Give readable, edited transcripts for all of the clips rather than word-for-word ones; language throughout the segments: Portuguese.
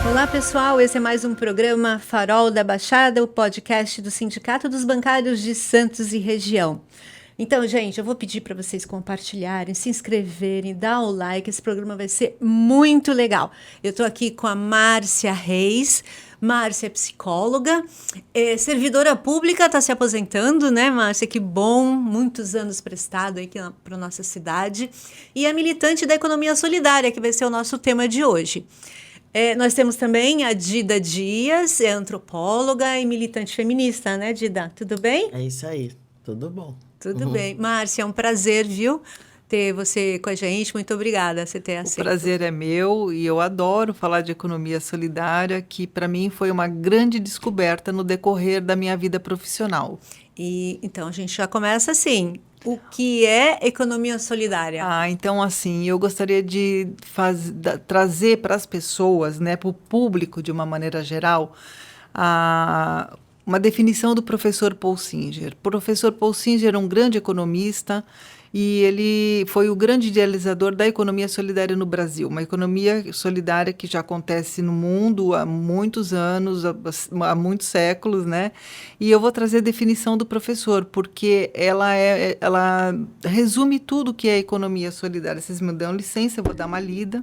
Olá, pessoal. Esse é mais um programa Farol da Baixada, o podcast do Sindicato dos Bancários de Santos e Região. Então, gente, eu vou pedir para vocês compartilharem, se inscreverem, dar o like. Esse programa vai ser muito legal. Eu estou aqui com a Márcia Reis. Márcia é psicóloga, servidora pública, está se aposentando, né, Márcia? Que bom, muitos anos prestado aqui para nossa cidade. E é militante da economia solidária, que vai ser o nosso tema de hoje. Nós temos também a Dida Dias, é antropóloga e militante feminista, né, Dida? Tudo bem? É isso aí, tudo bom. Tudo bem. Márcia, é um prazer, viu, ter você com a gente. Muito obrigada por você ter O aceito. prazer é meu e eu adoro falar de economia solidária, que para mim foi uma grande descoberta no decorrer da minha vida profissional. E então a gente já começa assim. O que é economia solidária? Então assim, eu gostaria de trazer para as pessoas, né, para o público de uma maneira geral, uma definição do professor Paul Singer. O professor Paul Singer é um grande economista e ele foi o grande idealizador da economia solidária no Brasil, uma economia solidária que já acontece no mundo há muitos anos, há muitos séculos, né? E eu vou trazer a definição do professor, porque ela resume tudo que é economia solidária. Vocês me dão licença, eu vou dar uma lida.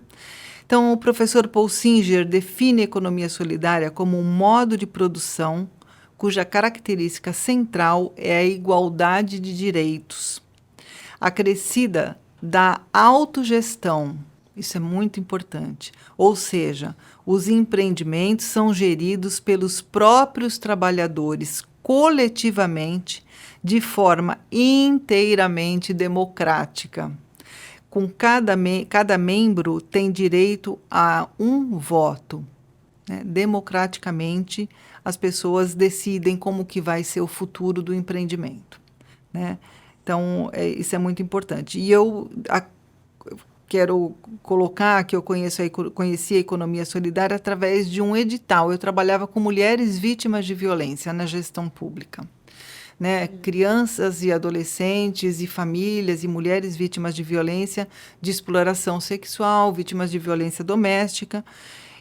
Então, o professor Paul Singer define a economia solidária como um modo de produção cuja característica central é a igualdade de direitos, acrescida da autogestão. Isso é muito importante. Ou seja, os empreendimentos são geridos pelos próprios trabalhadores coletivamente, de forma inteiramente democrática. Com cada membro tem direito a um voto. Né? Democraticamente, as pessoas decidem como que vai ser o futuro do empreendimento. Né? Então, isso é muito importante. E eu quero colocar que eu conheci a economia solidária através de um edital. Eu trabalhava com mulheres vítimas de violência na gestão pública. Né? Crianças e adolescentes e famílias e mulheres vítimas de violência, de exploração sexual, vítimas de violência doméstica.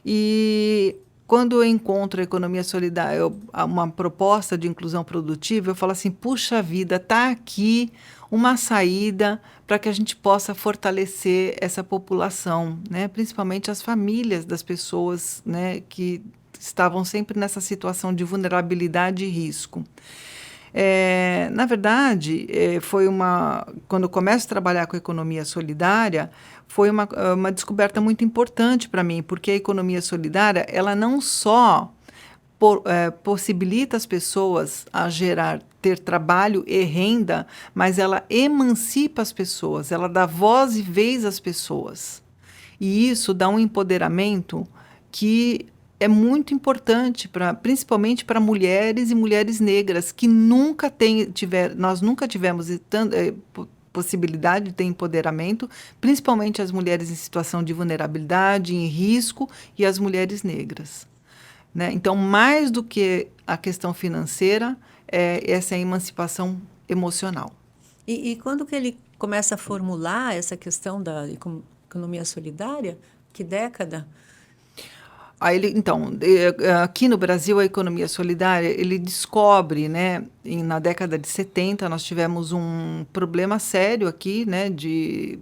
E quando eu encontro a economia solidária, uma proposta de inclusão produtiva, eu falo assim, puxa vida, está aqui uma saída para que a gente possa fortalecer essa população, né? Principalmente as famílias das pessoas, né, que estavam sempre nessa situação de vulnerabilidade e risco. Na verdade, quando eu começo a trabalhar com a economia solidária, foi uma descoberta muito importante para mim, porque a economia solidária, ela não só possibilita as pessoas a ter trabalho e renda, mas ela emancipa as pessoas, ela dá voz e vez às pessoas. E isso dá um empoderamento que é muito importante, principalmente para mulheres e mulheres negras, que nós nunca tivemos possibilidade de ter empoderamento, principalmente as mulheres em situação de vulnerabilidade, em risco, e as mulheres negras. Né? Então, mais do que a questão financeira, essa é a emancipação emocional. E quando que ele começa a formular essa questão da economia solidária? Que década? Aqui no Brasil, a economia solidária, ele descobre, né, na década de 70, nós tivemos um problema sério aqui, né, de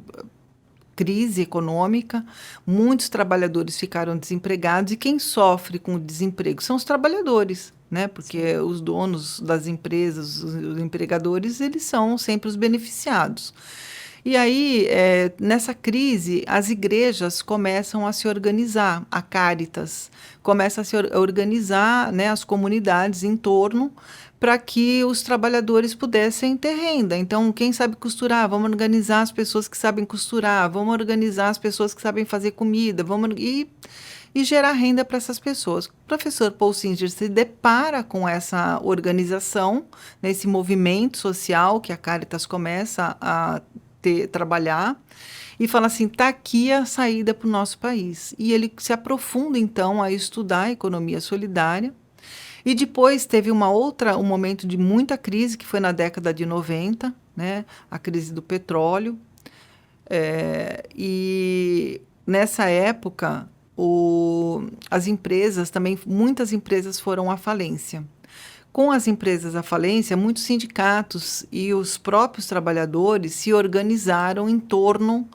crise econômica, muitos trabalhadores ficaram desempregados, e quem sofre com o desemprego são os trabalhadores, né, porque os donos das empresas, os empregadores, eles são sempre os beneficiados. E aí, nessa crise, as igrejas começam a se organizar, a Cáritas começa a se organizar, né, as comunidades em torno, para que os trabalhadores pudessem ter renda. Então, quem sabe costurar, vamos organizar as pessoas que sabem costurar, vamos organizar as pessoas que sabem fazer comida, e gerar renda para essas pessoas. O professor Paul Singer se depara com essa organização, né, esse movimento social que a Cáritas começa a trabalhar, e fala assim, está aqui a saída para o nosso país. E ele se aprofunda, então, a estudar a economia solidária. E depois teve um momento de muita crise, que foi na década de 90, né, a crise do petróleo. E nessa época, as empresas também, muitas empresas foram à falência. Com as empresas à falência, muitos sindicatos e os próprios trabalhadores se organizaram em torno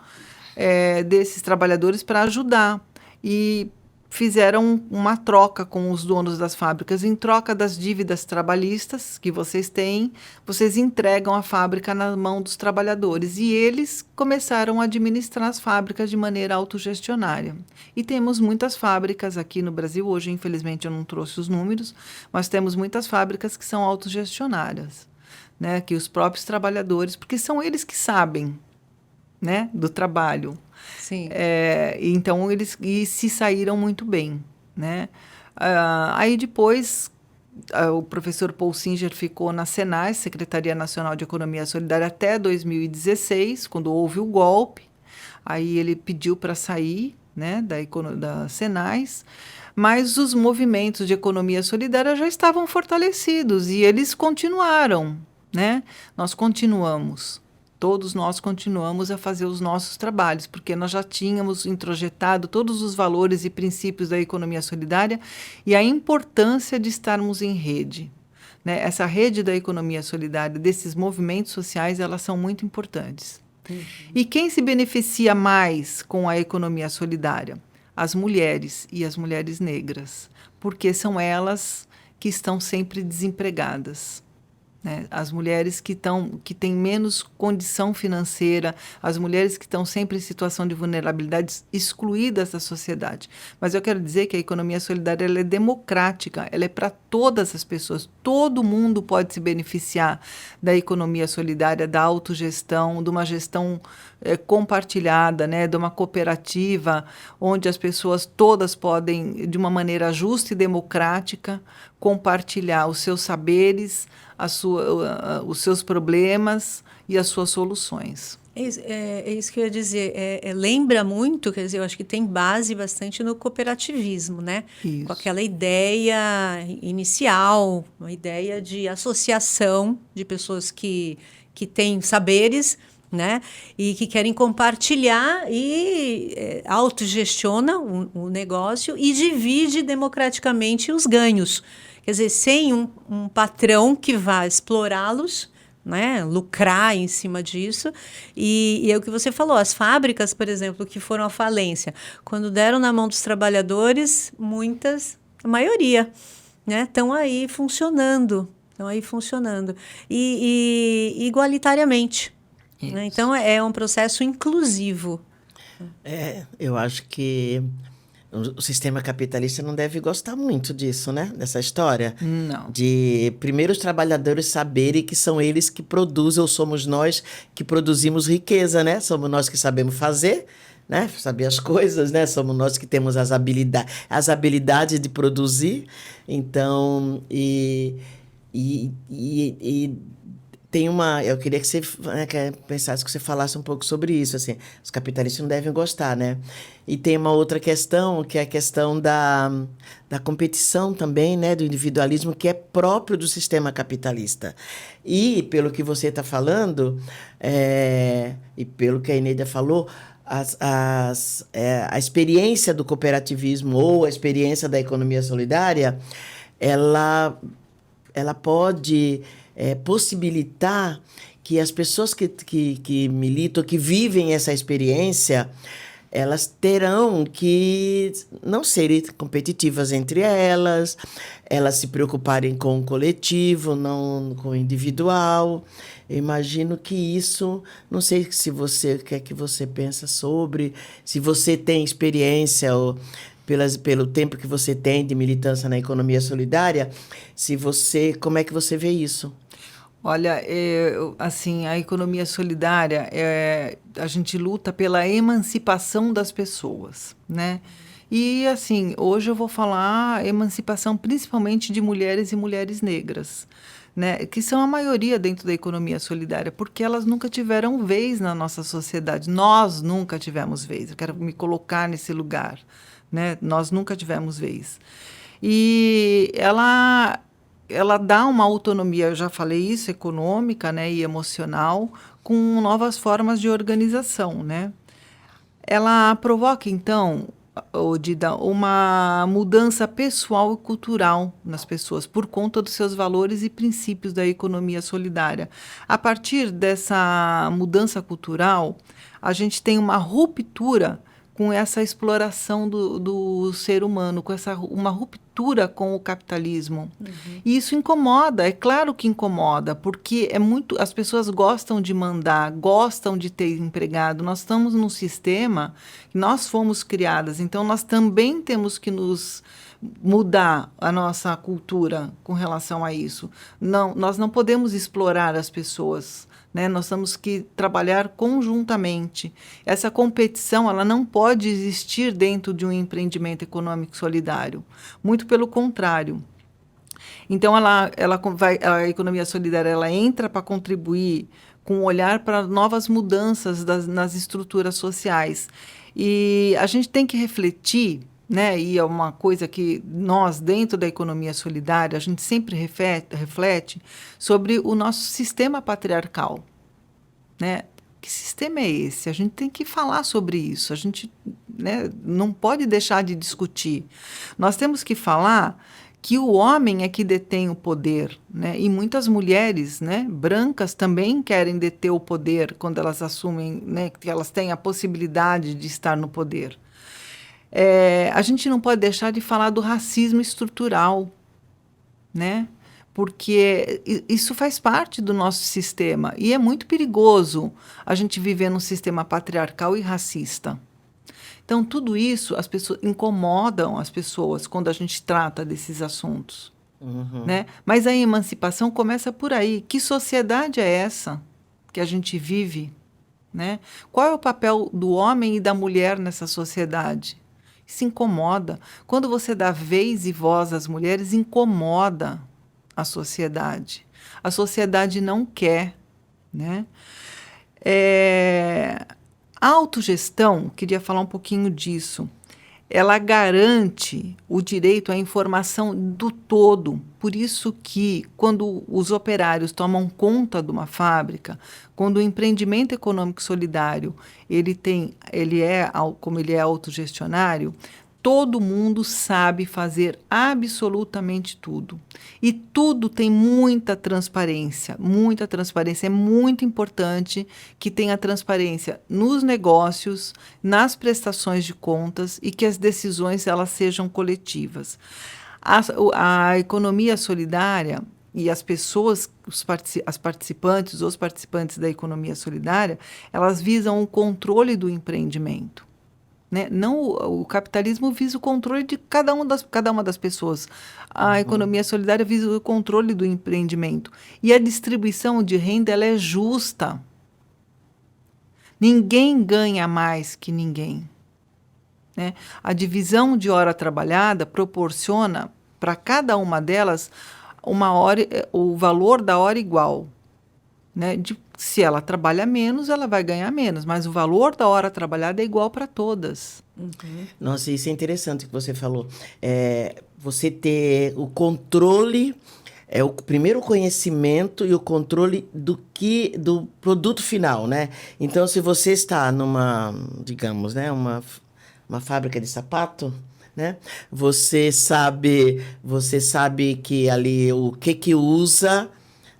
desses trabalhadores para ajudar e fizeram uma troca com os donos das fábricas. Em troca das dívidas trabalhistas que vocês têm, vocês entregam a fábrica na mão dos trabalhadores e eles começaram a administrar as fábricas de maneira autogestionária. E temos muitas fábricas aqui no Brasil, hoje infelizmente eu não trouxe os números, mas temos muitas fábricas que são autogestionárias, né? Que os próprios trabalhadores, porque são eles que sabem, né, do trabalho. Sim. Então, eles se saíram muito bem, né? Aí depois, o professor Paul Singer ficou na SENAS, Secretaria Nacional de Economia Solidária, até 2016, quando houve o golpe. Aí ele pediu para sair, né, da SENAS, mas os movimentos de economia solidária já estavam fortalecidos e eles continuaram, né? Nós continuamos. Todos nós continuamos a fazer os nossos trabalhos, porque nós já tínhamos introjetado todos os valores e princípios da economia solidária e a importância de estarmos em rede, né? Essa rede da economia solidária, desses movimentos sociais, elas são muito importantes. E quem se beneficia mais com a economia solidária? As mulheres e as mulheres negras, porque são elas que estão sempre desempregadas. Né? As mulheres que têm menos condição financeira, as mulheres que estão sempre em situação de vulnerabilidade, excluídas da sociedade. Mas eu quero dizer que a economia solidária ela é democrática, ela é para todas as pessoas. Todo mundo pode se beneficiar da economia solidária, da autogestão, de uma gestão compartilhada, né? De uma cooperativa, onde as pessoas todas podem, de uma maneira justa e democrática, compartilhar os seus saberes, os seus problemas e as suas soluções. É isso que eu ia dizer. Lembra muito, quer dizer, eu acho que tem base bastante no cooperativismo, né? Isso. Com aquela ideia inicial, uma ideia de associação de pessoas que têm saberes, né? E que querem compartilhar e autogestiona o negócio e divide democraticamente os ganhos. Quer dizer, sem um patrão que vá explorá-los, né, lucrar em cima disso. E é o que você falou, as fábricas, por exemplo, que foram à falência, quando deram na mão dos trabalhadores, a maioria, né, estão aí funcionando. E igualitariamente. Né? Então, é um processo inclusivo. Eu acho que o sistema capitalista não deve gostar muito disso, né? Dessa história. Não. De primeiro os trabalhadores saberem que são eles que produzem, ou somos nós que produzimos riqueza, né? Somos nós que sabemos fazer, né? Saber as coisas, né? Somos nós que temos as habilidades de produzir. Então, tem eu queria que você pensasse, que você falasse um pouco sobre isso, assim, os capitalistas não devem gostar, né? E tem uma outra questão, que é a questão da competição também, né, do individualismo, que é próprio do sistema capitalista. E, pelo que você está falando, e pelo que a Eneida falou, a experiência do cooperativismo ou a experiência da economia solidária, ela pode possibilitar que as pessoas que militam, que vivem essa experiência, elas terão que não serem competitivas entre elas se preocuparem com o coletivo, não com o individual. Eu imagino que isso, não sei o que é que você pensa sobre, se você tem experiência pelo tempo que você tem de militância na economia solidária, como é que você vê isso? Olha, assim, a economia solidária, a gente luta pela emancipação das pessoas, né? E, assim, hoje eu vou falar emancipação principalmente de mulheres e mulheres negras, né? Que são a maioria dentro da economia solidária, porque elas nunca tiveram vez na nossa sociedade. Nós nunca tivemos vez. Eu quero me colocar nesse lugar, né? Nós nunca tivemos vez. E ela dá uma autonomia, eu já falei isso, econômica, né, e emocional, com novas formas de organização, né? Ela provoca, então, Dida, uma mudança pessoal e cultural nas pessoas, por conta dos seus valores e princípios da economia solidária. A partir dessa mudança cultural, a gente tem uma ruptura com essa exploração do ser humano, uma ruptura com o capitalismo. E isso incomoda, é claro que incomoda, porque as pessoas gostam de mandar, gostam de ter empregado. Nós estamos num sistema, nós fomos criadas, então nós também temos que nos mudar a nossa cultura com relação a isso. Não, nós não podemos explorar as pessoas, né? Nós temos que trabalhar conjuntamente. Essa competição, ela não pode existir dentro de um empreendimento econômico solidário. Muito pelo contrário. Então, a economia solidária ela entra para contribuir com um olhar para novas mudanças nas estruturas sociais. E a gente tem que refletir, né? E é uma coisa que nós, dentro da economia solidária, a gente sempre reflete sobre o nosso sistema patriarcal, né? Que sistema é esse? A gente tem que falar sobre isso. A gente, né, não pode deixar de discutir. Nós temos que falar que o homem é que detém o poder, né? E muitas mulheres, né, brancas também querem deter o poder quando elas assumem, né, que elas têm a possibilidade de estar no poder. A gente não pode deixar de falar do racismo estrutural, né? Porque isso faz parte do nosso sistema e é muito perigoso a gente viver num sistema patriarcal e racista. Então, tudo isso incomodam as pessoas quando a gente trata desses assuntos. Né? Mas a emancipação começa por aí. Que sociedade é essa que a gente vive? Né? Qual é o papel do homem e da mulher nessa sociedade? Isso incomoda. Quando você dá vez e voz às mulheres, incomoda a sociedade. A sociedade não quer, né? A autogestão, queria falar um pouquinho disso. Ela garante o direito à informação do todo. Por isso que, quando os operários tomam conta de uma fábrica, quando o empreendimento econômico solidário como ele é autogestionário, todo mundo sabe fazer absolutamente tudo. E tudo tem muita transparência, muita transparência. É muito importante que tenha transparência nos negócios, nas prestações de contas e que as decisões elas sejam coletivas. A economia solidária e as pessoas, os participantes da economia solidária, elas visam o controle do empreendimento. Né? Não, o capitalismo visa o controle de cada uma das pessoas. A economia solidária visa o controle do empreendimento. E a distribuição de renda ela é justa. Ninguém ganha mais que ninguém. Né? A divisão de hora trabalhada proporciona para cada uma delas o valor da hora igual. Né? Se ela trabalha menos, ela vai ganhar menos, mas o valor da hora trabalhada é igual para todas. Nossa, isso é interessante o que você falou. Você ter o controle, o primeiro conhecimento e o controle do produto final, né? Então, se você está numa, digamos, né, uma fábrica de sapato, né? Você sabe que ali o que usa,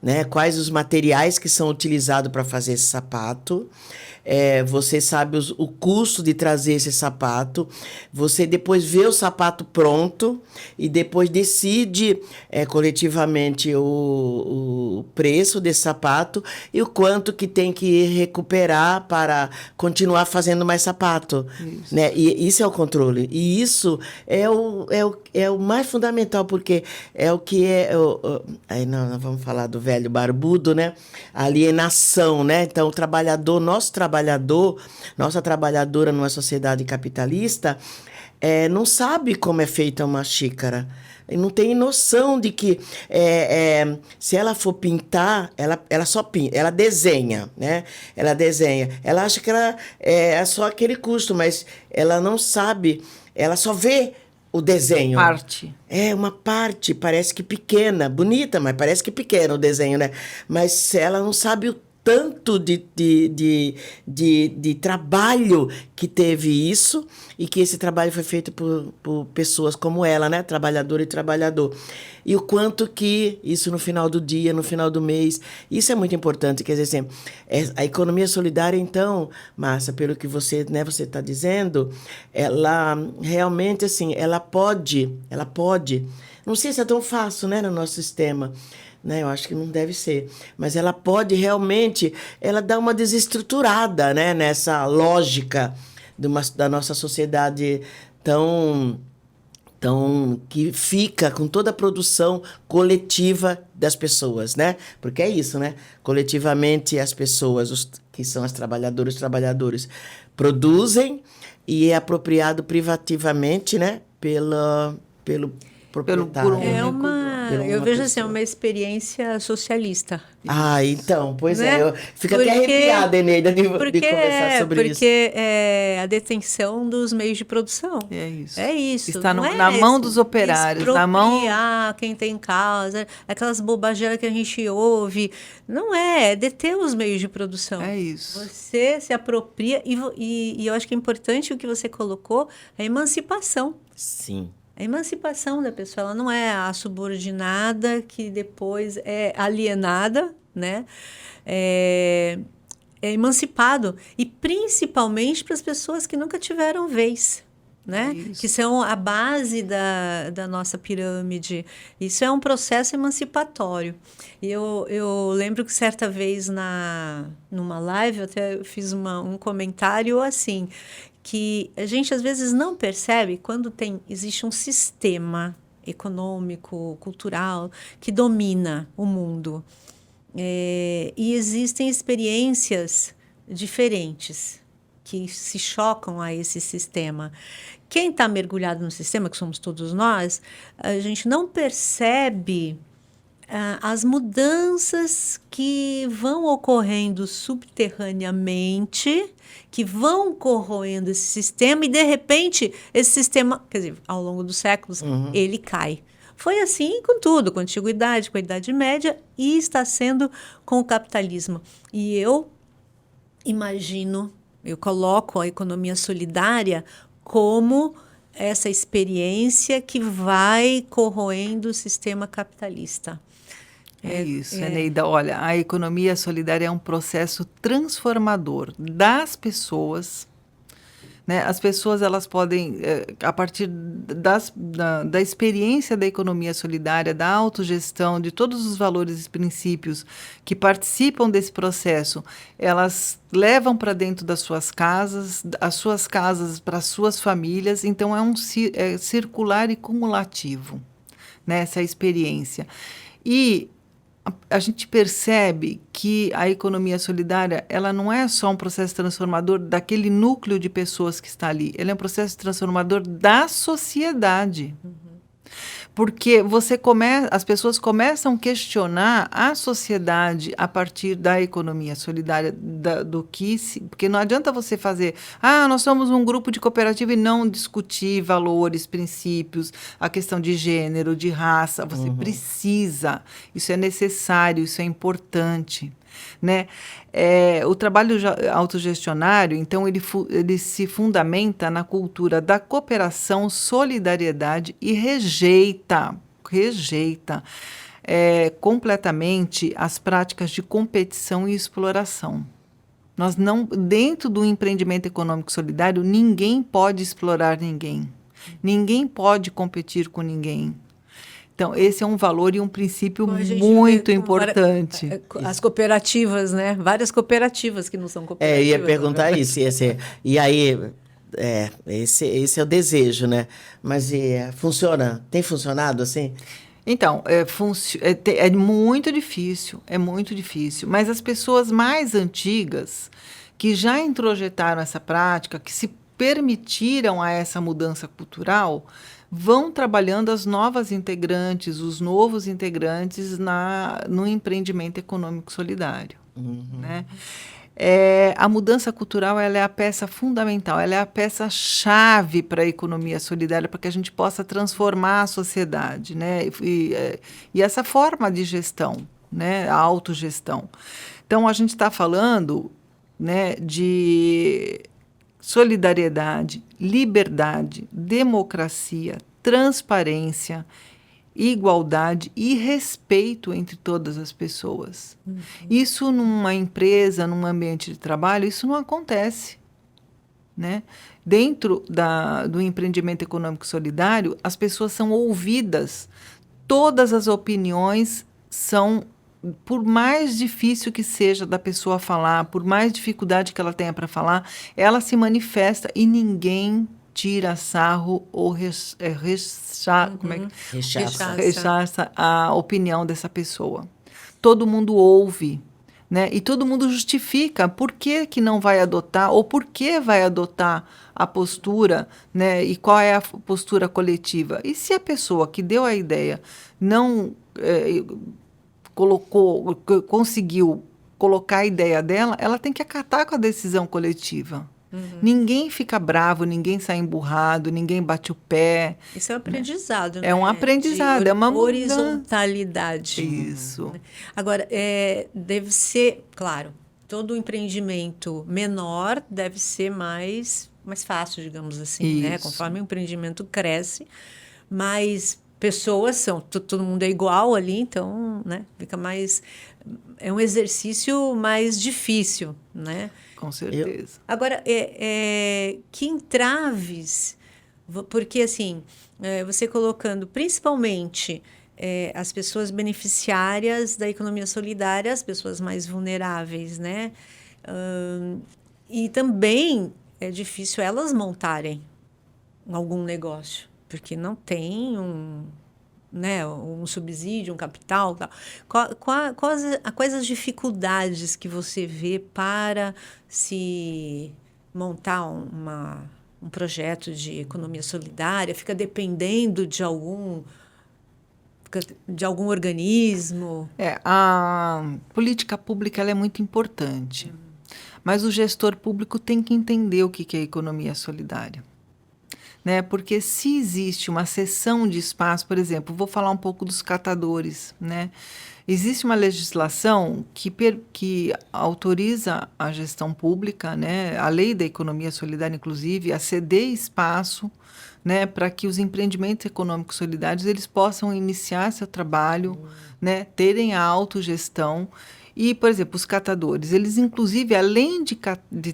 né? Quais os materiais que são utilizados para fazer esse sapato. Você sabe o custo de trazer esse sapato. Você depois vê o sapato pronto e depois decide coletivamente o preço desse sapato e o quanto que tem que recuperar para continuar fazendo mais sapato. Né? E isso é o controle. E isso é o mais fundamental, porque é o que aí nós vamos falar do velho barbudo, né? A alienação, né? Então, nossa trabalhadora numa sociedade capitalista, não sabe como é feita uma xícara. Não tem noção de que se ela for pintar, ela só pinta, ela desenha, né? Ela desenha. Ela acha que é só aquele custo, mas ela não sabe, ela só vê o desenho. Parte. É uma parte, parece que pequena, bonita, mas parece que pequena o desenho, né? Mas ela não sabe tanto de trabalho que teve isso, e que esse trabalho foi feito por pessoas como ela, né? Trabalhadora e trabalhador. E o quanto que isso no final do dia, no final do mês, isso é muito importante. Quer dizer, assim, a economia solidária, então, Márcia, pelo que você, né, você está dizendo, ela realmente, assim, ela pode, não sei se é tão fácil, né, no nosso sistema, né? Eu acho que não deve ser, mas ela pode realmente, ela dá uma desestruturada, né, nessa lógica da nossa sociedade tão que fica com toda a produção coletiva das pessoas, né? Porque é isso, né? Coletivamente as pessoas, que são as trabalhadoras e trabalhadores, produzem e é apropriado privativamente, né? Pelo proprietário. Eu vejo assim, é uma experiência socialista. Ah, então, pois né? eu fico até arrepiada, Eneida, de conversar sobre isso. Porque é a detenção dos meios de produção. É isso. É isso. Está na mão dos operários, na mão... quem tem causa, aquelas bobageiras que a gente ouve. Não é deter os meios de produção. É isso. Você se apropria e eu acho que é importante o que você colocou, a emancipação. Sim. A emancipação da pessoa, ela não é a subordinada que depois é alienada, né? É emancipado. E principalmente para as pessoas que nunca tiveram vez, né? Que são a base da nossa pirâmide. Isso é um processo emancipatório. E eu lembro que certa vez numa live, eu até fiz um comentário assim, que a gente às vezes não percebe quando existe um sistema econômico, cultural, que domina o mundo. E existem experiências diferentes que se chocam a esse sistema. Quem está mergulhado no sistema, que somos todos nós, a gente não percebe as mudanças que vão ocorrendo subterraneamente, que vão corroendo esse sistema, e de repente esse sistema, quer dizer, ao longo dos séculos, ele cai. Foi assim com tudo, com a antiguidade, com a Idade Média, e está sendo com o capitalismo. E eu coloco a economia solidária como essa experiência que vai corroendo o sistema capitalista. É isso, Eneida. Olha, a economia solidária é um processo transformador das pessoas, né? As pessoas, elas podem, a partir da experiência da economia solidária, da autogestão, de todos os valores e princípios que participam desse processo, elas levam para dentro das suas casas, as suas casas para as suas famílias. Então, é circular e cumulativo, né, essa experiência. E a gente percebe que a economia solidária, ela não é só um processo transformador daquele núcleo de pessoas que está ali, ela é um processo transformador da sociedade. Porque as pessoas começam a questionar a sociedade a partir da economia solidária, porque não adianta você fazer, nós somos um grupo de cooperativa, e não discutir valores, princípios, a questão de gênero, de raça. Você precisa, isso é necessário, isso é importante, né? O trabalho autogestionário, então, ele se fundamenta na cultura da cooperação, solidariedade, e rejeita completamente as práticas de competição e exploração. Dentro do empreendimento econômico solidário, ninguém pode explorar ninguém. Ninguém pode competir com ninguém. Então, esse é um valor e um princípio muito importante. As cooperativas, né? Várias cooperativas que não são cooperativas. Eu ia perguntar isso. E aí, esse é o desejo, né? Mas funciona? Tem funcionado assim? Então, é muito difícil, mas as pessoas mais antigas, que já introjetaram essa prática, que se permitiram a essa mudança cultural, vão trabalhando as novas integrantes, os novos integrantes no empreendimento econômico solidário. Né? A mudança cultural, ela é a peça fundamental, ela é a peça-chave para a economia solidária, para que a gente possa transformar a sociedade, né? E essa forma de gestão, né? A autogestão. Então, a gente está falando, né, de solidariedade, liberdade, democracia, transparência, igualdade e respeito entre todas as pessoas. Isso numa empresa, num ambiente de trabalho, isso não acontece, né? Dentro do empreendimento econômico solidário, as pessoas são ouvidas, todas as opiniões são, por mais difícil que seja da pessoa falar, por mais dificuldade que ela tenha para falar, ela se manifesta e ninguém tira sarro ou Rechaça. rechaça a opinião dessa pessoa. Todo mundo ouve, né? E todo mundo justifica por que que não vai adotar ou por que vai adotar a postura, né? E qual é a postura coletiva. E se a pessoa que deu a ideia não conseguiu colocar a ideia dela, ela tem que acatar com a decisão coletiva. Ninguém fica bravo, ninguém sai emburrado, ninguém bate o pé. Isso é um aprendizado, né? É um aprendizado, De é uma horizontalidade. Isso. Agora, deve ser, claro, todo empreendimento menor deve ser mais fácil, digamos assim, né? Isso. Conforme o empreendimento cresce, mais pessoas são, todo mundo é igual ali, então, né? Fica mais, é um exercício mais difícil, né? Com certeza. Agora, que entraves, porque assim, você colocando principalmente as pessoas beneficiárias da economia solidária, as pessoas mais vulneráveis, né? E também é difícil elas montarem algum negócio, porque não tem né, um subsídio, um capital, tal. Quais as dificuldades que você vê para se montar um projeto de economia solidária? Fica dependendo de algum organismo? A política pública ela é muito importante, mas o gestor público tem que entender o que é economia solidária. Né? Porque se existe uma cessão de espaço, por exemplo, vou falar um pouco dos catadores, né? Existe uma legislação que autoriza a gestão pública, né? A lei da economia solidária, inclusive, a ceder espaço, né? Para que os empreendimentos econômicos solidários eles possam iniciar seu trabalho, né? Terem a autogestão. E, por exemplo, os catadores, eles inclusive, além de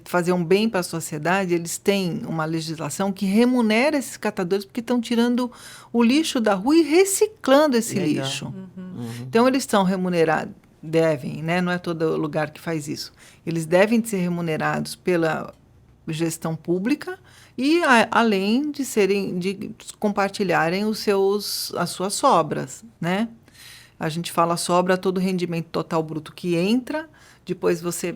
fazer um bem para a sociedade, eles têm uma legislação que remunera esses catadores porque estão tirando o lixo da rua e reciclando esse lixo. Então, eles estão remunerados, devem, né? Não é todo lugar que faz isso. Eles devem ser remunerados pela gestão pública e além de compartilharem as suas sobras, né? A gente fala sobra todo o rendimento total bruto que entra, depois você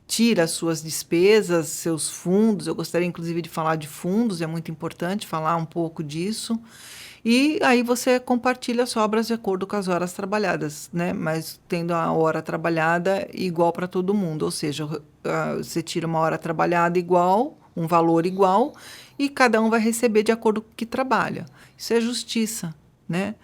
tira as suas despesas, seus fundos. Eu gostaria, inclusive, de falar de fundos, é muito importante falar um pouco disso. E aí você compartilha as sobras de acordo com as horas trabalhadas, né? Mas tendo a hora trabalhada igual para todo mundo, ou seja, você tira uma hora trabalhada igual, um valor igual, e cada um vai receber de acordo com o que trabalha. Isso é justiça, né?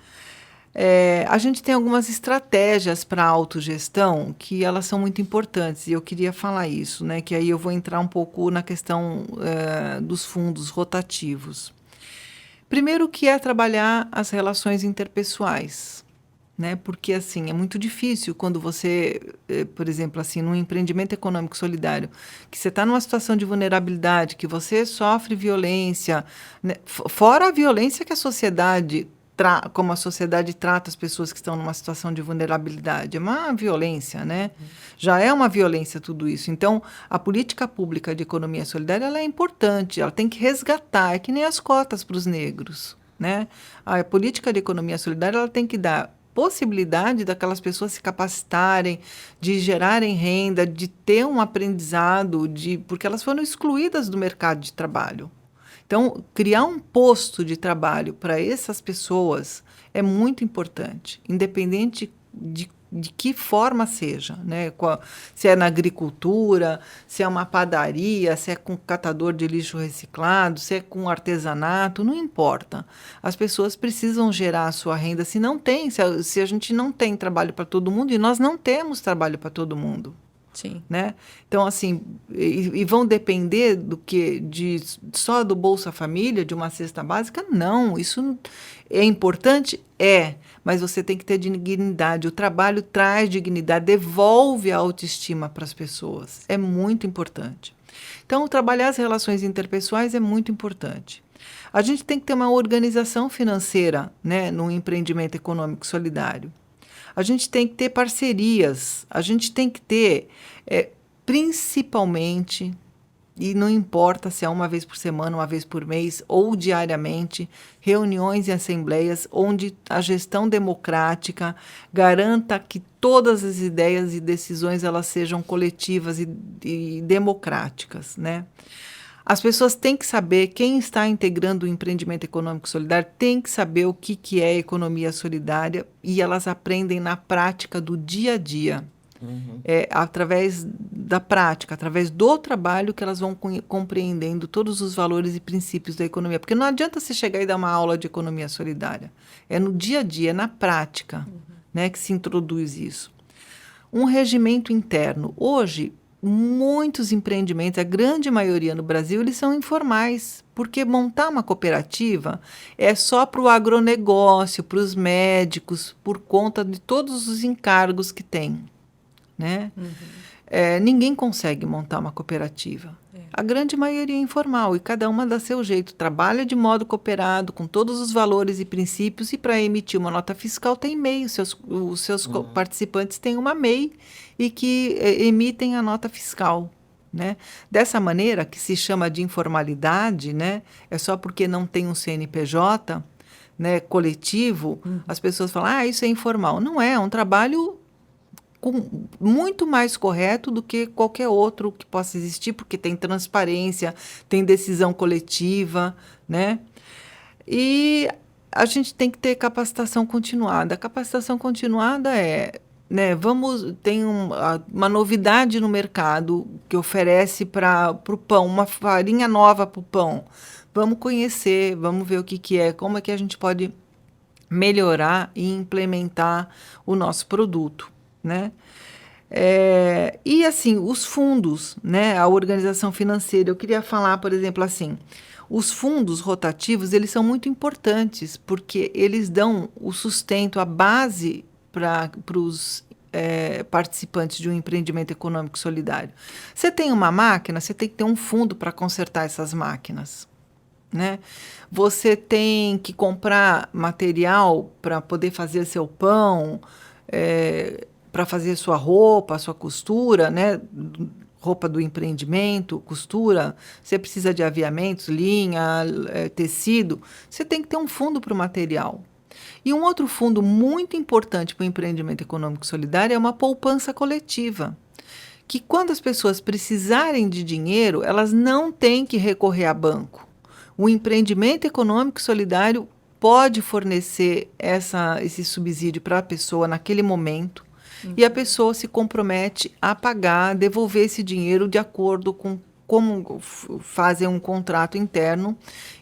A gente tem algumas estratégias para a autogestão que elas são muito importantes, e eu queria falar isso, né? Que aí eu vou entrar um pouco na questão dos fundos rotativos. Primeiro que é trabalhar as relações interpessoais, né? Porque assim, é muito difícil quando você, por exemplo, assim, num empreendimento econômico solidário, que você está numa situação de vulnerabilidade, que você sofre violência, né? Fora a violência que a sociedade como a sociedade trata as pessoas que estão numa situação de vulnerabilidade. É uma violência, né? Já é uma violência tudo isso. Então, a política pública de economia solidária ela é importante, ela tem que resgatar, é que nem as cotas para os negros, né? A política de economia solidária ela tem que dar possibilidade daquelas pessoas se capacitarem, de gerarem renda, de ter um aprendizado, porque elas foram excluídas do mercado de trabalho. Então, criar um posto de trabalho para essas pessoas é muito importante, independente de que forma seja, né? Se é na agricultura, se é uma padaria, se é com catador de lixo reciclado, se é com artesanato, não importa. As pessoas precisam gerar a sua renda. Se a gente não tem trabalho para todo mundo, e nós não temos trabalho para todo mundo. Sim. Né? Então, assim, e vão depender do que? Só do Bolsa Família, de uma cesta básica? Não, isso é importante? É, mas você tem que ter dignidade. O trabalho traz dignidade, devolve a autoestima para as pessoas. É muito importante. Então, trabalhar as relações interpessoais é muito importante. A gente tem que ter uma organização financeira, né, no empreendimento econômico solidário. A gente tem que ter parcerias, a gente tem que ter, principalmente, e não importa se é uma vez por semana, uma vez por mês ou diariamente, reuniões e assembleias onde a gestão democrática garanta que todas as ideias e decisões elas sejam coletivas e democráticas, né? As pessoas têm que saber, quem está integrando o empreendimento econômico solidário tem que saber o que é economia solidária e elas aprendem na prática do dia a dia. Através da prática, através do trabalho que elas vão compreendendo todos os valores e princípios da economia. Porque não adianta você chegar e dar uma aula de economia solidária. É no dia a dia, é na prática, né, que se introduz isso. Um regimento interno. Hoje, muitos empreendimentos, a grande maioria no Brasil, eles são informais, porque montar uma cooperativa é só para o agronegócio, para os médicos, por conta de todos os encargos que tem, né? Ninguém consegue montar uma cooperativa. A grande maioria é informal e cada uma dá seu jeito, trabalha de modo cooperado, com todos os valores e princípios, e para emitir uma nota fiscal tem MEI, os seus participantes têm uma MEI e que emitem a nota fiscal, né? Dessa maneira, que se chama de informalidade, né? É só porque não tem um CNPJ, né, coletivo, as pessoas falam, isso é informal. Não é um trabalho muito mais correto do que qualquer outro que possa existir, porque tem transparência, tem decisão coletiva, né? E a gente tem que ter capacitação continuada. A capacitação continuada né, tem uma novidade no mercado que oferece para o pão, uma farinha nova para o pão. Vamos conhecer, vamos ver o que é, como é que a gente pode melhorar e implementar o nosso produto, né? E assim, os fundos, né, a organização financeira, eu queria falar, por exemplo, assim, os fundos rotativos, eles são muito importantes, porque eles dão o sustento, a base para os participantes de um empreendimento econômico solidário. Você tem uma máquina, você tem que ter um fundo para consertar essas máquinas, né? Você tem que comprar material para poder fazer seu pão, para fazer sua roupa, sua costura, né? Roupa do empreendimento, costura, você precisa de aviamentos, linha, tecido, você tem que ter um fundo para o material. E um outro fundo muito importante para o empreendimento econômico solidário é uma poupança coletiva, que quando as pessoas precisarem de dinheiro, elas não têm que recorrer a banco. O empreendimento econômico solidário pode fornecer esse subsídio para a pessoa naquele momento, e a pessoa se compromete a pagar, devolver esse dinheiro de acordo com como fazem um contrato interno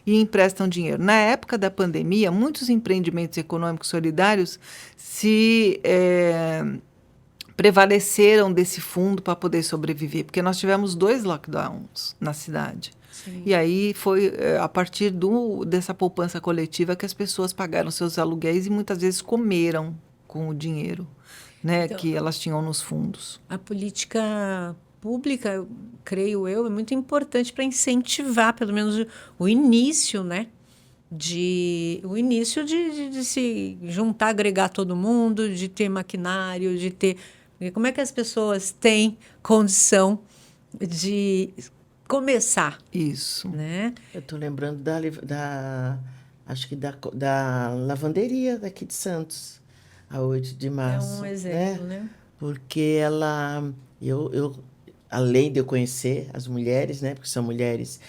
e emprestam dinheiro. Na época da pandemia, muitos empreendimentos econômicos solidários prevaleceram desse fundo para poder sobreviver, porque nós tivemos 2 lockdowns na cidade. Sim. E aí foi a partir dessa poupança coletiva que as pessoas pagaram seus aluguéis e muitas vezes comeram com o dinheiro, né, então, que elas tinham nos fundos. A política pública, creio eu, é muito importante para incentivar, pelo menos, o início, né? O início de se juntar, agregar todo mundo, de ter maquinário, de ter... Como é que as pessoas têm condição de começar? Isso. Né? Eu estou lembrando acho que da lavanderia daqui de Santos, a 8 de março. É um exemplo, né? Porque além de eu conhecer as mulheres, né, porque são mulheres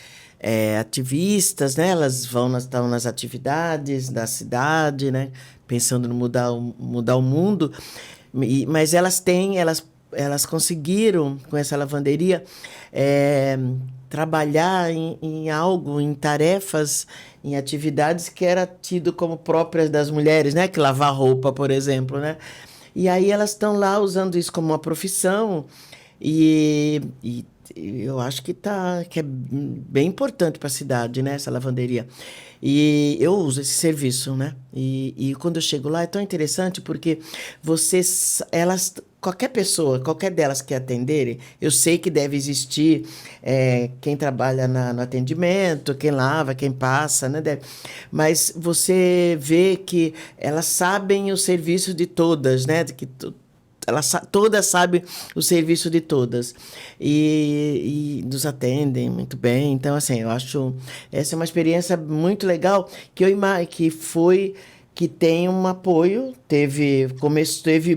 ativistas, né, elas estão nas atividades da cidade, né, pensando em mudar o mundo. Mas elas conseguiram, com essa lavanderia, trabalhar em algo, em tarefas, em atividades que era tido como próprias das mulheres, né? Que lavar roupa, por exemplo, né? E aí elas estão lá usando isso como uma profissão e eu acho que é bem importante para a cidade, né? Essa lavanderia. E eu uso esse serviço, né? E quando eu chego lá é tão interessante porque qualquer pessoa, qualquer delas que atenderem, eu sei que deve existir quem trabalha no atendimento, quem lava, quem passa, né? Mas você vê que elas sabem o serviço de todas, né? Todas sabem o serviço de todas e nos atendem muito bem. Então, assim, eu acho essa é uma experiência muito legal que tem um apoio,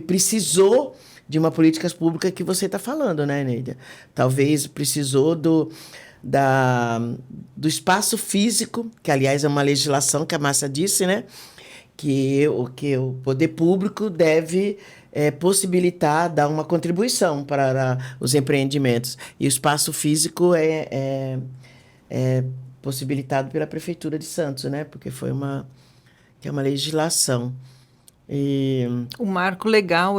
precisou de uma política pública que você está falando, né, Neida? Talvez precisou do espaço físico, que aliás é uma legislação que a Márcia disse, né? Que o poder público deve possibilitar, dar uma contribuição para os empreendimentos. E o espaço físico é possibilitado pela Prefeitura de Santos, né? Porque que é uma legislação. O marco legal,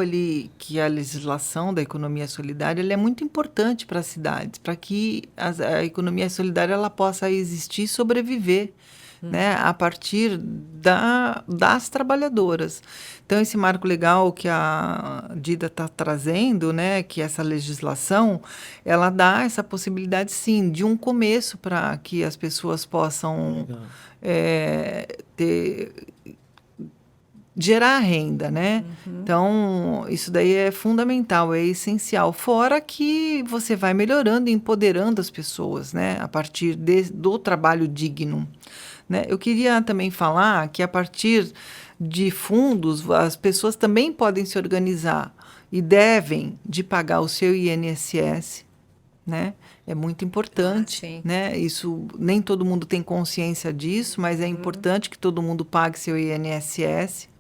que é a legislação da economia solidária, ele é muito importante para as cidades, para que a economia solidária ela possa existir e sobreviver, né, a partir das trabalhadoras. Então, esse marco legal que a Dida está trazendo, né, que essa legislação, ela dá essa possibilidade, sim, de um começo para que as pessoas possam gerar renda, né? Então, isso daí é fundamental, é essencial. Fora que você vai melhorando e empoderando as pessoas, né, a partir do trabalho digno. Né? Eu queria também falar que, a partir de fundos, as pessoas também podem se organizar e devem de pagar o seu INSS, né? É muito importante, né? Isso, nem todo mundo tem consciência disso, mas é importante que todo mundo pague seu INSS.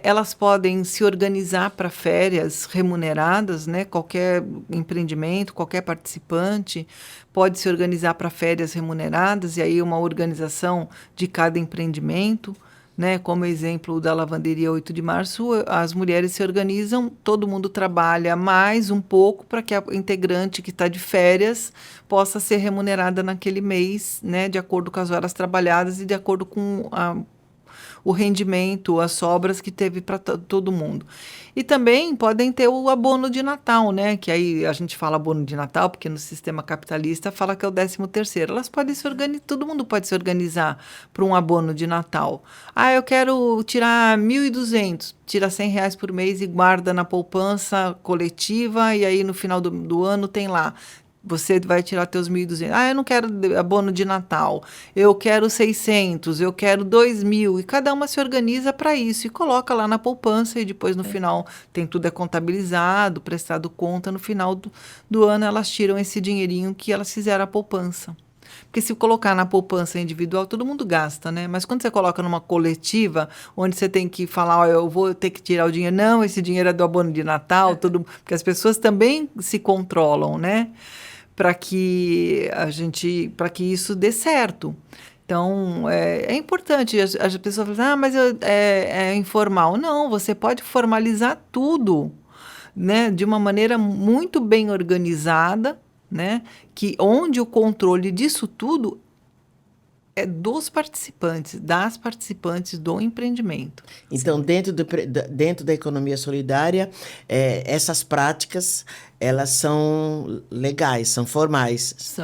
Elas podem se organizar para férias remuneradas, né? Qualquer empreendimento, qualquer participante pode se organizar para férias remuneradas, e aí uma organização de cada empreendimento, né? Como exemplo da lavanderia 8 de março, as mulheres se organizam, todo mundo trabalha mais um pouco para que a integrante que está de férias possa ser remunerada naquele mês, né? De acordo com as horas trabalhadas e de acordo com o rendimento, as sobras que teve para todo mundo. E também podem ter o abono de Natal, né? Que aí a gente fala abono de Natal, porque no sistema capitalista fala que é o 13º. Elas podem se organizar, todo mundo pode se organizar para um abono de Natal. Eu quero tirar 1.200, tira R$100 por mês e guarda na poupança coletiva, e aí no final do ano tem lá. Você vai tirar teus 1.200. Eu não quero abono de Natal. Eu quero 600, eu quero 2.000. E cada uma se organiza para isso e coloca lá na poupança, e depois no final tem tudo contabilizado, prestado conta. No final do ano elas tiram esse dinheirinho que elas fizeram a poupança. Porque se colocar na poupança individual, todo mundo gasta, né? Mas quando você coloca numa coletiva, onde você tem que falar, eu vou ter que tirar o dinheiro. Não, esse dinheiro é do abono de Natal, porque as pessoas também se controlam, né? Para que isso dê certo. Então, é importante. As pessoas falam, mas é informal. Não, você pode formalizar tudo, né, de uma maneira muito bem organizada, né, onde o controle disso tudo é dos participantes, das participantes do empreendimento. Então, dentro da economia solidária, essas práticas, elas são legais, são formais.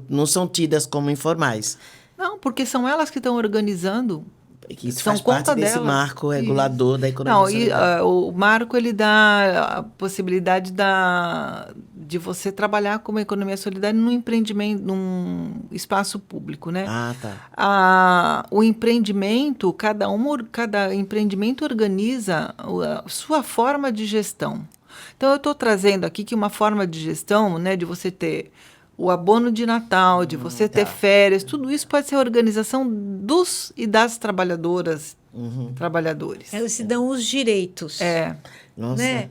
Não são tidas como informais. Não, porque são elas que estão organizando. Que isso faz parte desse marco regulador da economia solidária. O marco, ele dá a possibilidade de você trabalhar com uma economia solidária num empreendimento, num espaço público, né? O empreendimento, cada empreendimento organiza a sua forma de gestão. Então, eu estou trazendo aqui que uma forma de gestão, né, de você ter o abono de Natal, de você ter férias, tudo isso pode ser a organização dos e das trabalhadoras trabalhadores. Elas se dão os direitos. Nossa, Né?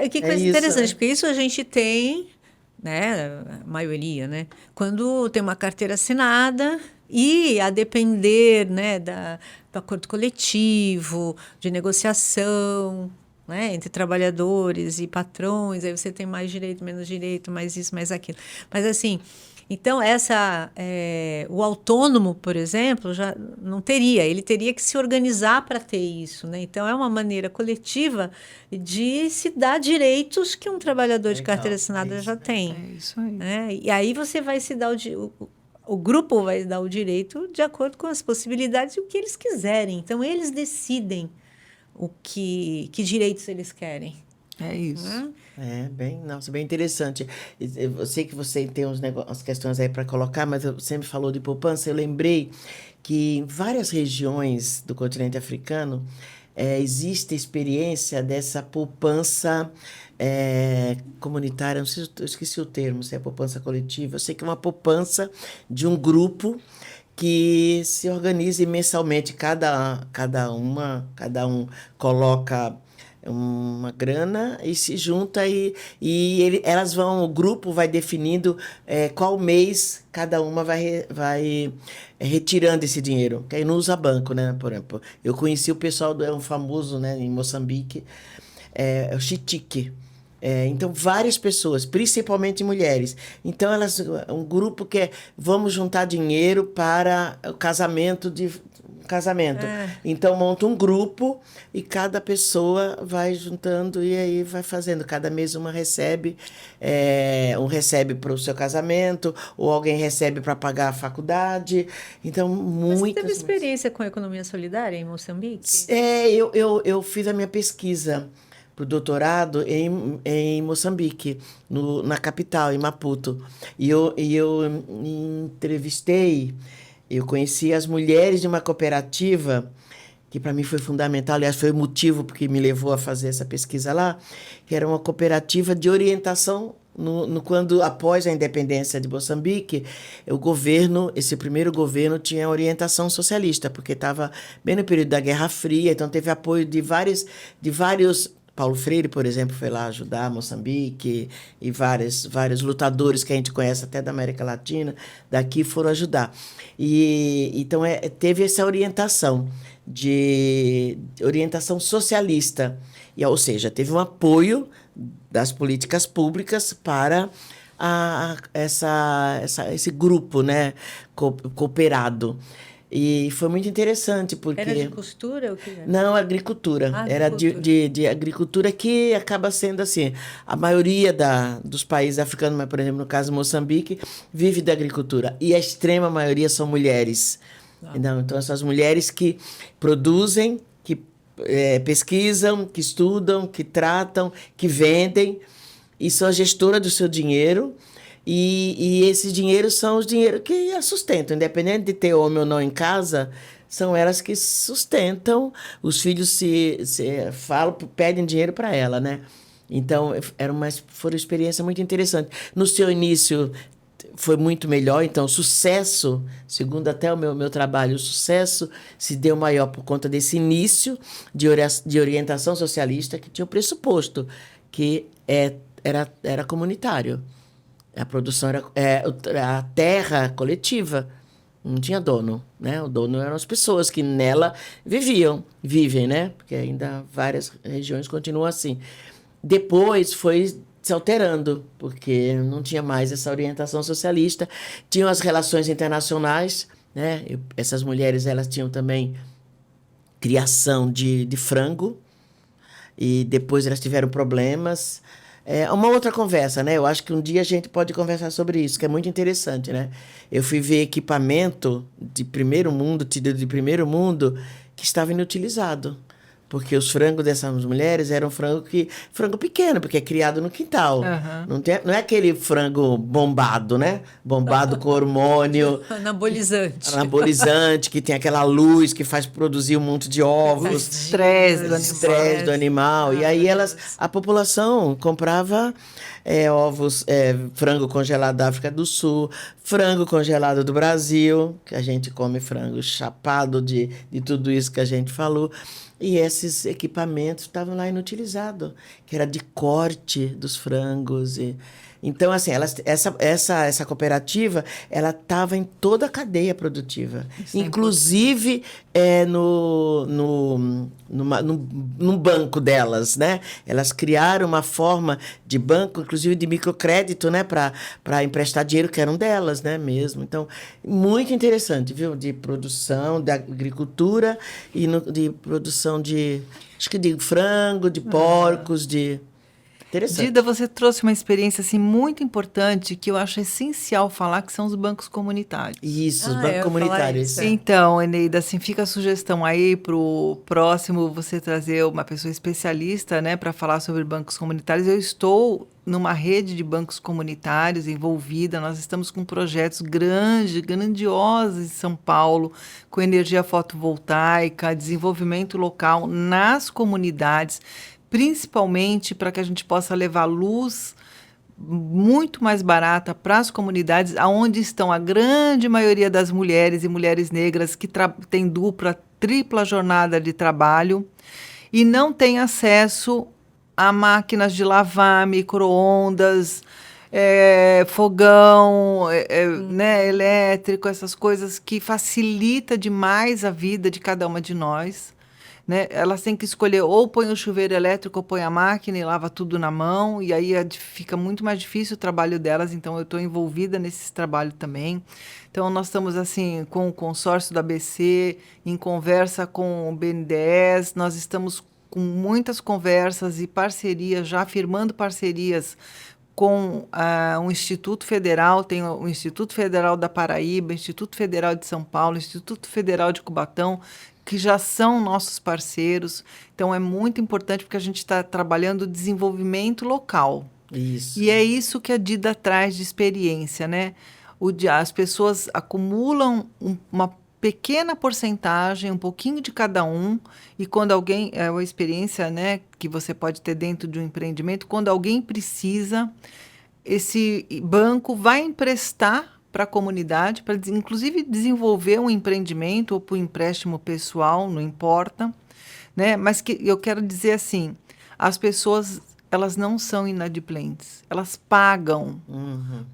Que é coisa isso, interessante, porque isso a gente tem, né, a maioria, né, quando tem uma carteira assinada e a depender, né, do acordo coletivo, de negociação, né, entre trabalhadores e patrões, aí você tem mais direito, menos direito, mais isso, mais aquilo. Mas assim, então o autônomo, por exemplo, já não teria, ele teria que se organizar para ter isso, né? Então é uma maneira coletiva de se dar direitos que um trabalhador de Legal, carteira assinada já tem, É isso aí. né? E aí você vai se dar o grupo vai dar o direito de acordo com as possibilidades e o que eles quiserem. Então eles decidem que direitos eles querem. É isso. Nossa, bem interessante. Eu sei que você tem umas questões aí para colocar, mas você me falou de poupança. Eu lembrei que em várias regiões do continente africano existe experiência dessa poupança comunitária. Não sei, eu esqueci o termo, se é poupança coletiva. Eu sei que é uma poupança de um grupo que se organiza mensalmente. Cada um coloca uma grana e se junta elas vão, o grupo vai definindo qual mês cada uma vai retirando esse dinheiro, que aí não usa banco, né? Por exemplo, eu conheci o pessoal um famoso, né, em Moçambique, o Chitique. Então, várias pessoas, principalmente mulheres. Então, um grupo vamos juntar dinheiro para o casamento. Então, monta um grupo e cada pessoa vai juntando e aí vai fazendo. Cada mês uma recebe, um recebe para o seu casamento, ou alguém recebe para pagar a faculdade. Então, Mas você teve experiência com a economia solidária em Moçambique? Eu fiz a minha pesquisa para o doutorado em Moçambique, na capital, em Maputo. E eu entrevistei, eu conheci as mulheres de uma cooperativa, que para mim foi fundamental, aliás, foi o motivo que me levou a fazer essa pesquisa lá, que era uma cooperativa de orientação quando, após a independência de Moçambique, esse primeiro governo tinha orientação socialista, porque estava bem no período da Guerra Fria, então teve apoio de vários. Paulo Freire, por exemplo, foi lá ajudar Moçambique, e vários lutadores que a gente conhece até da América Latina, daqui foram ajudar. Então, teve essa orientação, de orientação socialista, ou seja, teve um apoio das políticas públicas para esse grupo, né, cooperado. E foi muito interessante, porque... Era de costura? O que era? Não, agricultura. Era de agricultura, que acaba sendo assim. A maioria dos países africanos, mas, por exemplo, no caso de Moçambique, vive da agricultura. E a extrema maioria são mulheres. Então, essas mulheres que produzem, que pesquisam, que estudam, que tratam, que vendem, e são a gestora do seu dinheiro. E esses dinheiros são os dinheiros que a sustentam, independente de ter homem ou não em casa, são elas que sustentam. Os filhos pedem dinheiro para ela, né? Então, foi uma experiência muito interessante. No seu início, foi muito melhor, então o sucesso, segundo até o meu trabalho, o sucesso se deu maior por conta desse início de orientação socialista, que tinha o pressuposto que era comunitário. A produção era a terra coletiva, não tinha dono, né? O dono eram as pessoas que nela vivem, né? Porque ainda várias regiões continuam assim. Depois foi se alterando, porque não tinha mais essa orientação socialista. Tinham as relações internacionais, né? Essas mulheres, elas tinham também criação de frango, e depois elas tiveram problemas. Uma outra conversa, né? Eu acho que um dia a gente pode conversar sobre isso, que é muito interessante, né? Eu fui ver equipamento de primeiro mundo, tido de primeiro mundo, que estava inutilizado. Porque os frangos dessas mulheres eram frango pequeno, porque é criado no quintal. Uhum. Não é aquele frango bombado, né? Bombado com hormônio. Anabolizante, que tem aquela luz que faz produzir um monte de ovos. Estresse do animal. E aí a população comprava ovos, frango congelado da África do Sul, frango congelado do Brasil, que a gente come frango chapado de tudo isso que a gente falou. E esses equipamentos estavam lá inutilizados, que era de corte dos frangos. Então, assim, essa cooperativa, ela estava em toda a cadeia produtiva, inclusive no banco delas, né? Elas criaram uma forma de banco, inclusive de microcrédito, né? Para emprestar dinheiro, que eram delas, né? Mesmo. Então, muito interessante, viu? De produção, da agricultura e de produção acho que de frango, de porcos, de... Interessante. Dida, você trouxe uma experiência assim, muito importante que eu acho essencial falar, que são os bancos comunitários. Isso, os eu bancos ia comunitários. falar isso. Então, Eneida, assim, fica a sugestão aí para o próximo você trazer uma pessoa especialista, né, para falar sobre bancos comunitários. Eu estou numa rede de bancos comunitários envolvida, nós estamos com projetos grandiosos em São Paulo, com energia fotovoltaica, desenvolvimento local nas comunidades, principalmente para que a gente possa levar luz muito mais barata para as comunidades, aonde estão a grande maioria das mulheres e mulheres negras que têm dupla, tripla jornada de trabalho e não têm acesso a máquinas de lavar, micro-ondas, fogão, né, elétrico, essas coisas que facilita demais a vida de cada uma de nós. Né? Elas têm que escolher ou põe o chuveiro elétrico ou põe a máquina e lava tudo na mão, e aí fica muito mais difícil o trabalho delas, então eu estou envolvida nesse trabalho também. Então nós estamos assim com o consórcio da ABC, em conversa com o BNDES, nós estamos com muitas conversas e parcerias, já firmando parcerias com um Instituto Federal, tem o Instituto Federal da Paraíba, Instituto Federal de São Paulo, Instituto Federal de Cubatão, que já são nossos parceiros. Então, é muito importante porque a gente está trabalhando o desenvolvimento local. Isso. E é isso que a Dida traz de experiência, né? As pessoas acumulam uma pequena porcentagem, um pouquinho de cada um, e quando alguém, é uma experiência, né, que você pode ter dentro de um empreendimento, quando alguém precisa, esse banco vai emprestar para a comunidade, para inclusive desenvolver um empreendimento ou para o empréstimo pessoal, não importa, né? Mas que eu quero dizer assim, as pessoas, elas não são inadimplentes, elas pagam,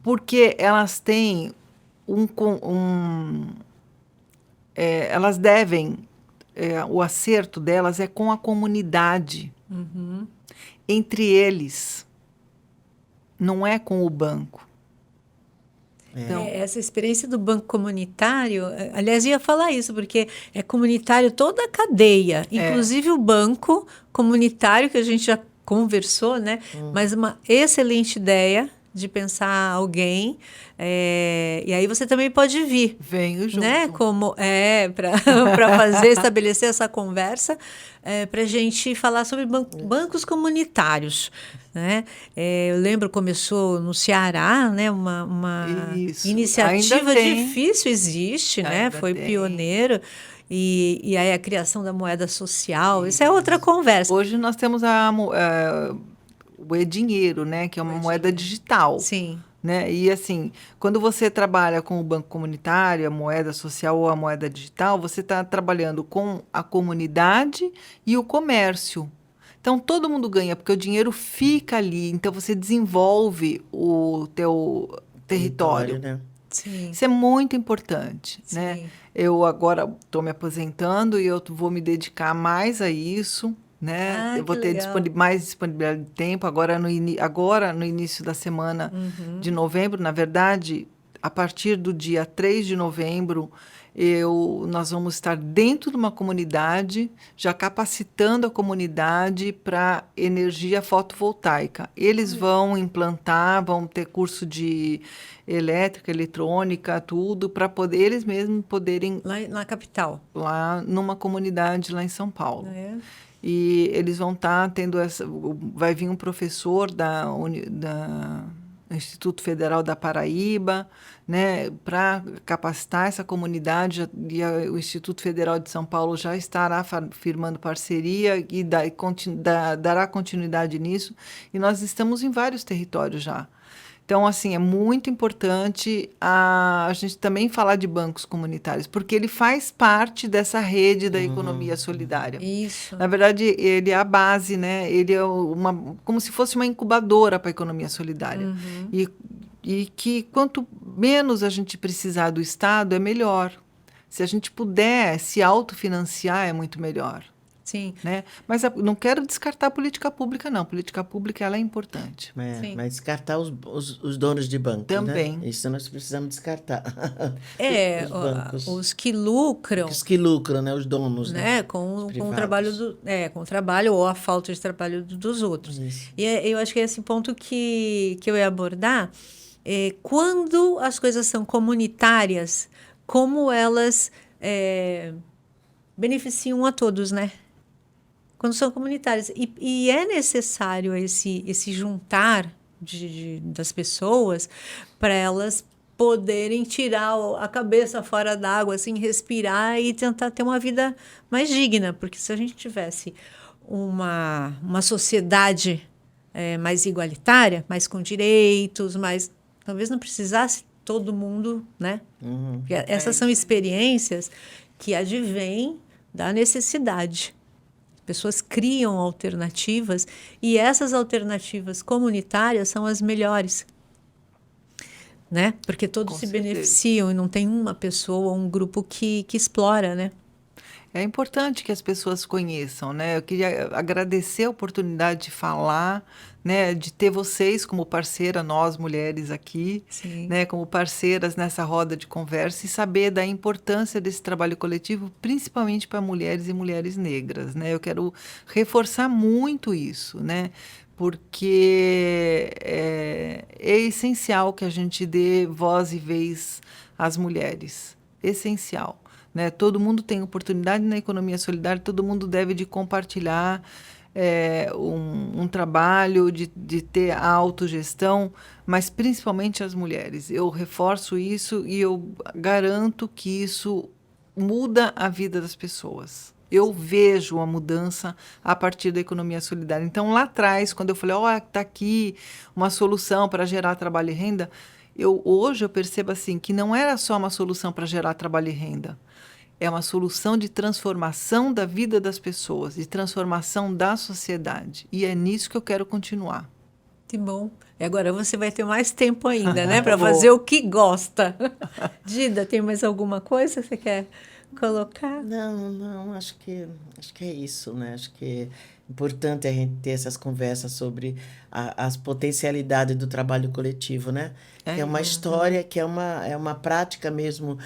porque elas têm elas devem, o acerto delas é com a comunidade, entre eles, não é com o banco. Então, essa experiência do banco comunitário, aliás, eu ia falar isso, porque é comunitário toda a cadeia, inclusive o banco comunitário, que a gente já conversou, né? Mas uma excelente ideia de pensar alguém, e aí você também pode vir. Venho junto. Né? Para estabelecer essa conversa, para a gente falar sobre bancos comunitários. Né? Eu lembro, começou no Ceará, né? uma iniciativa difícil, existe, né? Foi pioneiro. E aí a criação da moeda social, isso é outra conversa. Hoje nós temos o e-dinheiro, né? Que é uma moeda digital. Sim. Né? E assim, quando você trabalha com o banco comunitário, a moeda social ou a moeda digital, você está trabalhando com a comunidade e o comércio. Então, todo mundo ganha, porque o dinheiro fica ali. Então, você desenvolve o teu território. Né? Sim. Isso é muito importante. Sim. Né? Eu agora estou me aposentando e eu vou me dedicar mais a isso. Né? Eu vou ter mais disponibilidade de tempo. Agora, no início da semana de novembro, na verdade, a partir do dia 3 de novembro, nós vamos estar dentro de uma comunidade, já capacitando a comunidade para energia fotovoltaica. Eles vão implantar, vão ter curso de elétrica, eletrônica, tudo, para eles mesmos poderem... Lá na capital. Lá numa comunidade lá em São Paulo. É. E eles vão estar tendo vai vir um professor Instituto Federal da Paraíba, né, para capacitar essa comunidade, o Instituto Federal de São Paulo já estará firmando parceria e dará continuidade nisso, e nós estamos em vários territórios já. Então, assim, é muito importante a gente também falar de bancos comunitários, porque ele faz parte dessa rede da economia solidária. Isso. Na verdade, ele é a base, né? Ele é como se fosse uma incubadora para a economia solidária. E que quanto menos a gente precisar do Estado, é melhor. Se a gente puder se autofinanciar, é muito melhor. Sim. Né? Mas não quero descartar a política pública, não. A política pública, ela é importante. Mas descartar os donos de banco, também. Né? Isso nós precisamos descartar. Os bancos. Os que lucram. Os que lucram, né? Os donos, né? Com o trabalho ou a falta de trabalho dos outros. Isso. E eu acho que é esse ponto que eu ia abordar. Quando as coisas são comunitárias, como elas beneficiam a todos, né? Quando são comunitárias. E é necessário esse juntar das pessoas para elas poderem tirar a cabeça fora d'água, assim, respirar e tentar ter uma vida mais digna. Porque se a gente tivesse uma sociedade mais igualitária, mais com direitos, talvez não precisasse todo mundo, né? Porque essas são experiências que advêm da necessidade. Pessoas criam alternativas e essas alternativas comunitárias são as melhores, né? Porque todos se beneficiam e não tem uma pessoa ou um grupo que explora, né? É importante que as pessoas conheçam, né? Eu queria agradecer a oportunidade de falar, né? De ter vocês como parceira, nós mulheres aqui, né? Como parceiras nessa roda de conversa e saber da importância desse trabalho coletivo, principalmente para mulheres e mulheres negras, né? Eu quero reforçar muito isso, né? Porque é essencial que a gente dê voz e vez às mulheres, essencial. Né? Todo mundo tem oportunidade na economia solidária, todo mundo deve de compartilhar um trabalho, de ter a autogestão, mas principalmente as mulheres. Eu reforço isso e eu garanto que isso muda a vida das pessoas. Eu vejo a mudança a partir da economia solidária. Então, lá atrás, quando eu falei, está aqui uma solução para gerar trabalho e renda, hoje eu percebo assim, que não era só uma solução para gerar trabalho e renda. É uma solução de transformação da vida das pessoas, de transformação da sociedade. E é nisso que eu quero continuar. Que bom. E agora você vai ter mais tempo ainda, né? Para fazer o que gosta. Dida, tem mais alguma coisa que você quer colocar? Não, acho que é isso, né? Acho que é importante a gente ter essas conversas sobre as potencialidades do trabalho coletivo, né? Que é uma história, que é uma prática mesmo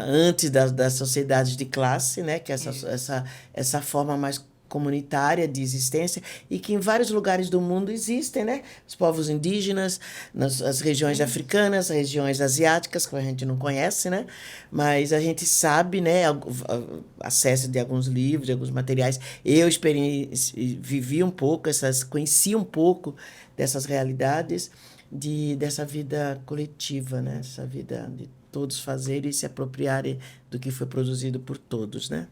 antes das sociedades de classe, né? Que é essa forma mais comunitária de existência e que em vários lugares do mundo existem, né? Os povos indígenas, as regiões africanas, as regiões asiáticas, que a gente não conhece, né? Mas a gente sabe, né? Acesso de alguns livros, de alguns materiais. Eu vivi um pouco, conheci um pouco dessas realidades, dessa vida coletiva, né? Essa vida de todos fazerem e se apropriarem do que foi produzido por todos, né?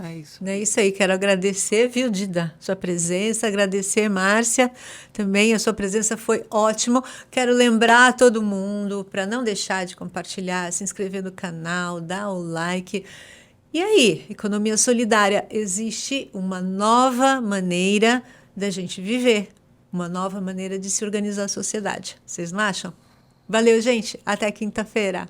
É isso aí, quero agradecer, viu, Dida, sua presença, agradecer, Márcia, também a sua presença foi ótima. Quero lembrar a todo mundo para não deixar de compartilhar, se inscrever no canal, dar o like. E aí, economia solidária, existe uma nova maneira da gente viver, uma nova maneira de se organizar a sociedade. Vocês não acham? Valeu, gente, até quinta-feira.